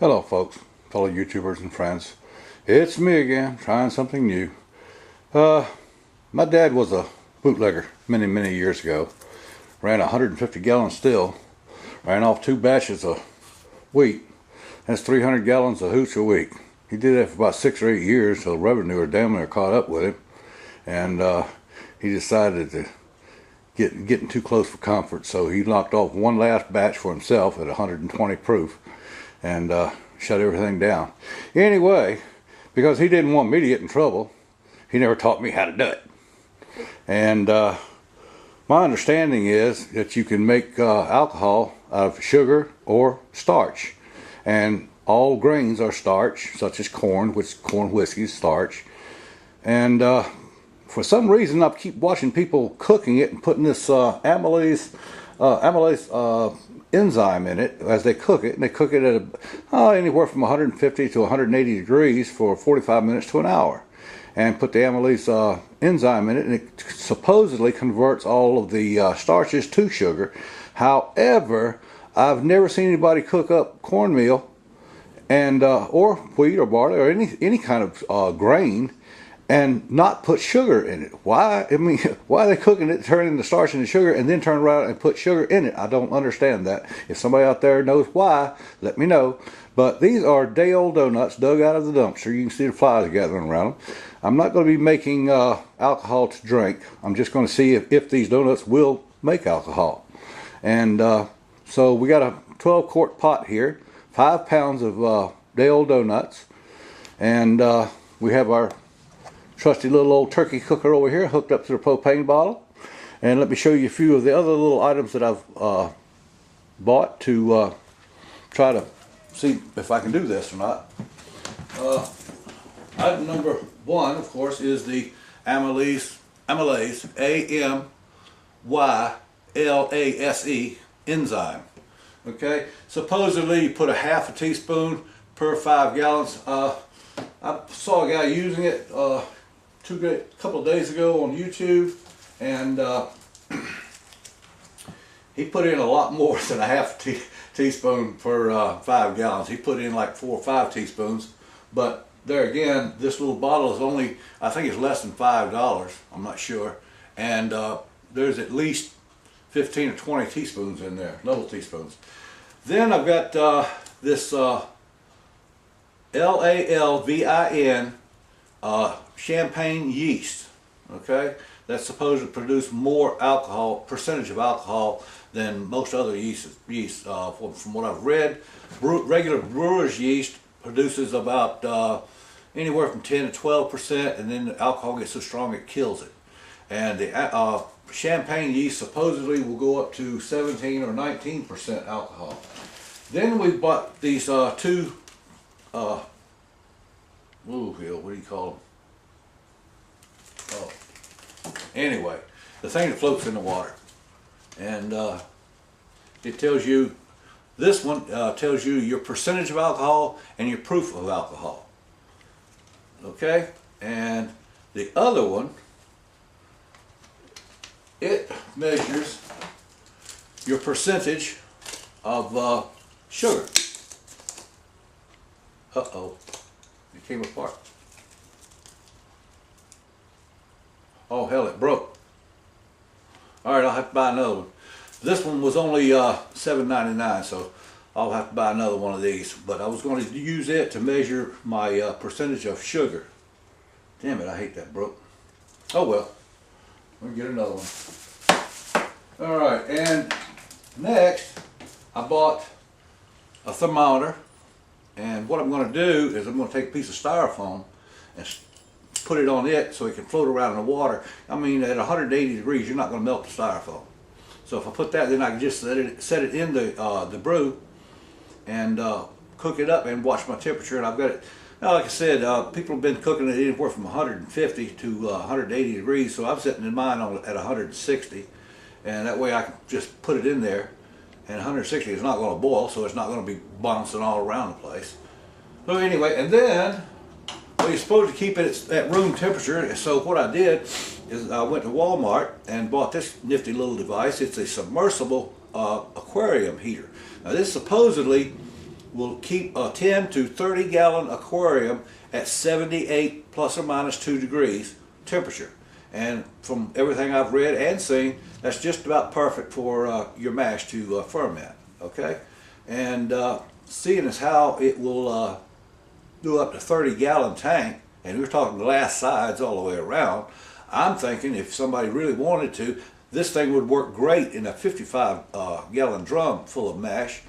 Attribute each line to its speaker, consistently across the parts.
Speaker 1: Hello folks, fellow YouTubers and friends. It's me again, trying something new. My dad was a bootlegger many years ago. Ran a 150 gallon still. Ran off 2 batches a week. That's 300 gallons of hooch a week. He did that for about 6 or 8 years till revenue or damn near caught up with him. And he decided to getting too close for comfort, so he knocked off one last batch for himself at 120 proof and shut everything down. Anyway, because he didn't want me to get in trouble, he never taught me how to do it. And my understanding is that you can make alcohol out of sugar or starch, and all grains are starch, such as corn, which corn whiskey is starch. And for some reason, I keep watching people cooking it and putting this amylase enzyme in it as they cook it, and they cook it at anywhere from 150 to 180 degrees for 45 minutes to an hour, and put the amylase enzyme in it, and it supposedly converts all of the starches to sugar. However, I've never seen anybody cook up cornmeal and or wheat or barley or any kind of grain and not put sugar in it. Why? I mean, why are they cooking it, turning the starch into sugar, and then turn around and put sugar in it? I don't understand that. If somebody out there knows why, let me know. But these are day-old donuts dug out of the dumpster. You can see the flies gathering around them. I'm not going to be making alcohol to drink. I'm just going to see if these donuts will make alcohol. And so we got a 12-quart pot here, 5 pounds of day-old donuts, and we have our trusty little old turkey cooker over here hooked up to the propane bottle. And let me show you a few of the other little items that I've bought to try to see if I can do this or not. Item number 1, of course, is the amylase AMYLASE enzyme. Okay, supposedly you put a half a teaspoon per 5 gallons. I saw a guy using it a couple of days ago on YouTube, and he put in a lot more than a half teaspoon per 5 gallons. He put in like 4 or 5 teaspoons, but there again, this little bottle is only, I think it's less than $5, I'm not sure, and there's at least 15 or 20 teaspoons in there, little teaspoons. Then I've got this LALVIN champagne yeast. Okay, that's supposed to produce more percentage of alcohol than most other yeast. From what I've read, regular brewer's yeast produces about anywhere from 10 to 12%, and then the alcohol gets so strong it kills it. And the champagne yeast supposedly will go up to 17 or 19% alcohol. Then we bought these two what do you call them? Oh, anyway, the thing that floats in the water, and it tells you, this one tells you your percentage of alcohol and your proof of alcohol. Okay, and the other one, it measures your percentage of sugar. Uh-oh. It came apart. Oh hell, it broke. Alright, I'll have to buy another one. This one was only $7.99, so I'll have to buy another one of these. But I was going to use it to measure my percentage of sugar. Damn it, I hate that broke. Oh well, we'll get another one. Alright, and next I bought a thermometer. And what I'm going to do is I'm going to take a piece of styrofoam and put it on it so it can float around in the water. I mean, at 180 degrees, you're not going to melt the styrofoam. So if I put that, then I can just set it in the brew and cook it up and watch my temperature. And I've got it. Now, like I said, people have been cooking it anywhere from 150 to 180 degrees. So I'm setting mine at 160, and that way I can just put it in there. And 160 is not going to boil, so it's not going to be bouncing all around the place. So anyway, and then, well, you're supposed to keep it at room temperature. So what I did is I went to Walmart and bought this nifty little device. It's a submersible aquarium heater. Now this supposedly will keep a 10 to 30 gallon aquarium at 78 plus or minus 2 degrees temperature. And from everything I've read and seen, that's just about perfect for your mash to ferment. Okay, and seeing as how it will do up to 30 gallon tank, and we're talking glass sides all the way around, I'm thinking if somebody really wanted to, this thing would work great in a 55 gallon drum full of mash.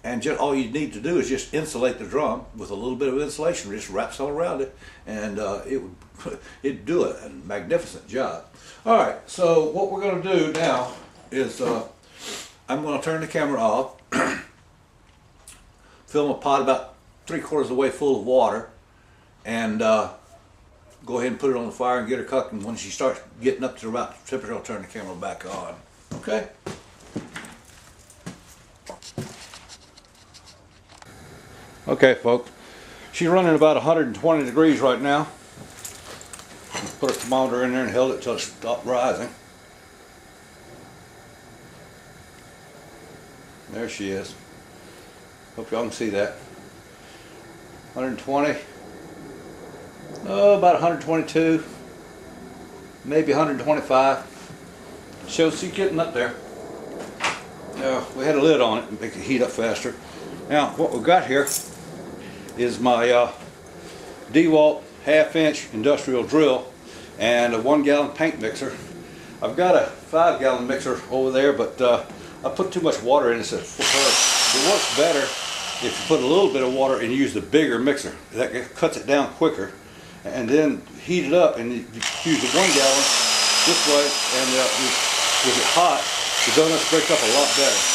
Speaker 1: And just all you need to do is just insulate the drum with a little bit of insulation, just wraps all around it, and it'd do a magnificent job. All right, so what we're going to do now is I'm going to turn the camera off, fill a pot about 3/4 of the way full of water, and go ahead and put it on the fire and get her cooking. When she starts getting up to about the temperature, I'll turn the camera back on. Okay. Okay, folks, she's running about 120 degrees right now. Put a thermometer in there and held it till it stopped rising. There she is. Hope y'all can see that. 120. Oh, about 122. Maybe 125. Shows she's getting up there. We had a lid on it to make it heat up faster. Now, what we've got here is my DeWalt 1/2-inch industrial drill and a 1 gallon paint mixer. I've got a 5 gallon mixer over there, but I put too much water in it, so it works better if you put a little bit of water and use the bigger mixer. That cuts it down quicker, and then heat it up and you use the 1 gallon this way, and with it hot, the donuts break up a lot better.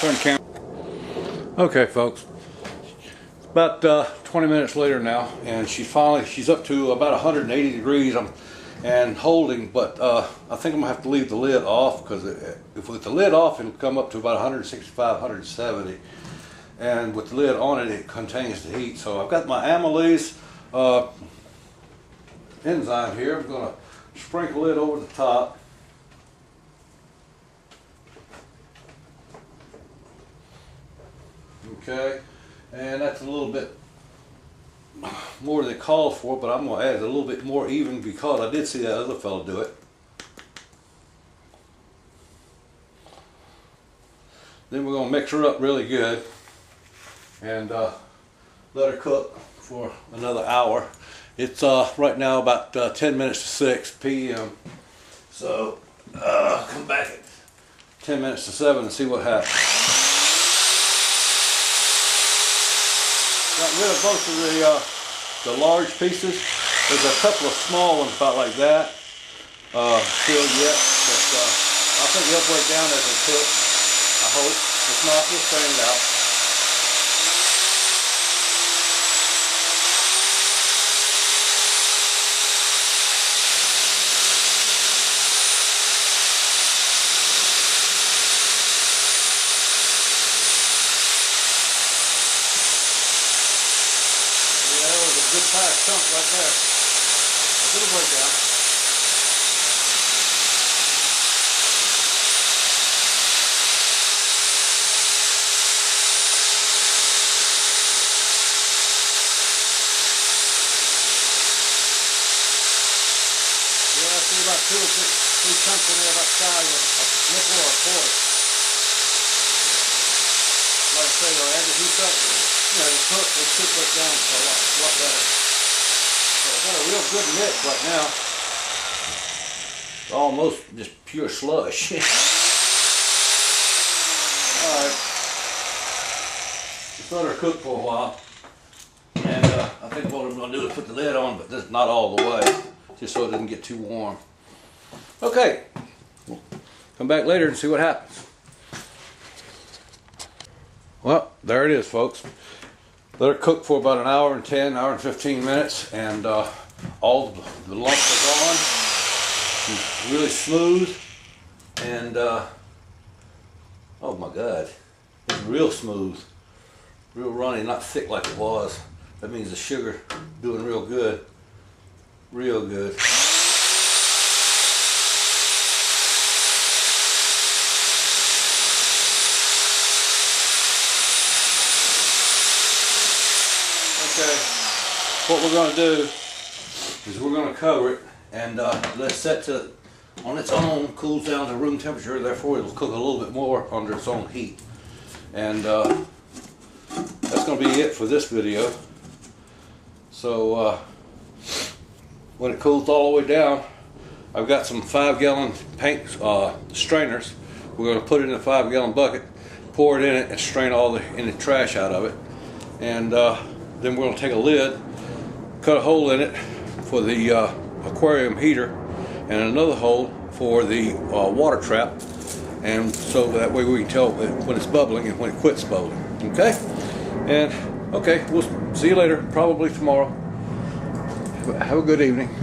Speaker 1: Turn the camera. Okay, folks. It's about 20 minutes later now, and she's up to about 180 degrees. And holding, but I think I'm gonna have to leave the lid off, because if with the lid off, it'll come up to about 165, 170, and with the lid on it, it contains the heat. So I've got my amylase enzyme here. I'm gonna sprinkle it over the top. Okay, and that's a little bit more than it calls for, but I'm going to add a little bit more even because I did see that other fellow do it. Then we're going to mix her up really good and let her cook for another hour. It's right now about 10 minutes to 6 p.m. So come back at 10 minutes to 7 and see what happens. Got rid of both of the large pieces. There's a couple of small ones about like that still yet, but I think they'll break down as they cook. I hope. If not, we'll strain it out. Good sized chunk right there. A little breakdown. Yeah, I see about 2 or 3 chunks in there about the size of a nickel or a quarter. Like I say though, as it heats up, the cook, it should break down a lot better. So I've got a real good mix right now. It's almost just pure slush. Alright. Just let her cook for a while. And I think what I'm going to do is put the lid on, but this is not all the way. Just so it doesn't get too warm. Okay. We'll come back later and see what happens. Well, there it is, folks. Let it cook for about an hour and 10, hour and 15 minutes, and all the lumps are gone. It's really smooth, and oh my God, it's real smooth, real runny, not thick like it was. That means the sugar doing real good, real good. Okay, what we're going to do is we're going to cover it and let it set to on its own, cools down to room temperature, therefore it'll cook a little bit more under its own heat. And that's going to be it for this video. So when it cools all the way down, I've got some 5-gallon paint strainers. We're going to put it in a 5-gallon bucket, pour it in it, and strain all any trash out of it. And then we're going to take a lid, cut a hole in it for the aquarium heater, and another hole for the water trap, and so that way we can tell when it's bubbling and when it quits bubbling. Okay? And okay, we'll see you later, probably tomorrow. Have a good evening.